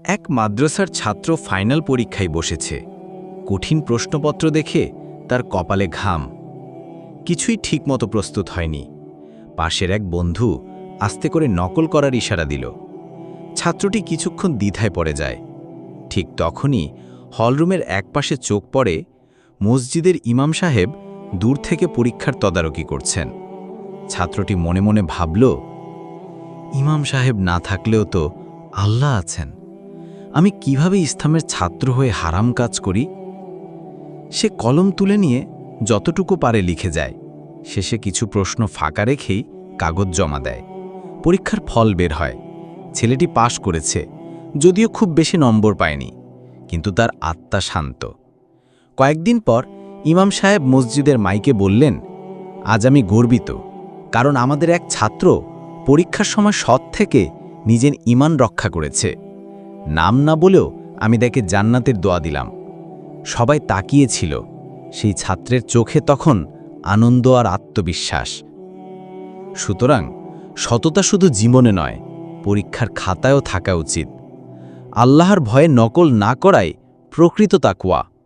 এক মাদ্রাসার ছাত্র ফাইনাল পরীক্ষায় বসেছে। কঠিন প্রশ্নপত্র দেখে তার কপালে ঘাম। কিছুই ঠিকমতো প্রস্তুত হয়নি। পাশের এক বন্ধু আস্তে করে নকল করার ইশারা দিল। ছাত্রটি কিছুক্ষণ দ্বিধায় পড়ে যায়। ঠিক তখনই হলরুমের একপাশে চোখ পড়ে। মসজিদের ইমাম সাহেব দূর থেকে পরীক্ষার তদারকি করছেন। ছাত্রটি মনে মনে ভাবল, ইমাম সাহেব না থাকলেও তো আল্লাহ আছেন। আমি কিভাবে ইসলামের ছাত্র হয়ে হারাম কাজ করি? সে কলম তুলে নিয়ে যতটুকু পারে লিখে যায়। শেষে কিছু প্রশ্ন ফাঁকা রেখেই কাগজ জমা দেয়। পরীক্ষার ফল বের হয়। ছেলেটি পাশ করেছে, যদিও খুব বেশি নম্বর পায়নি, কিন্তু তার আত্মা শান্ত। কয়েকদিন পর ইমাম সাহেব মসজিদের মাইকে বললেন, আজ আমি গর্বিত, কারণ আমাদের এক ছাত্র পরীক্ষার সময় সৎ থেকে নিজের ঈমান রক্ষা করেছে। নাম না বলেও আমি তাকে জান্নাতের দোয়া দিলাম। সবাই তাকিয়েছিল। সেই ছাত্রের চোখে তখন আনন্দ আর আত্মবিশ্বাস। সুতরাং সততা শুধু জীবনে নয়, পরীক্ষার খাতায়ও থাকা উচিত। আল্লাহর ভয়ে নকল না করাই প্রকৃত তাকওয়া।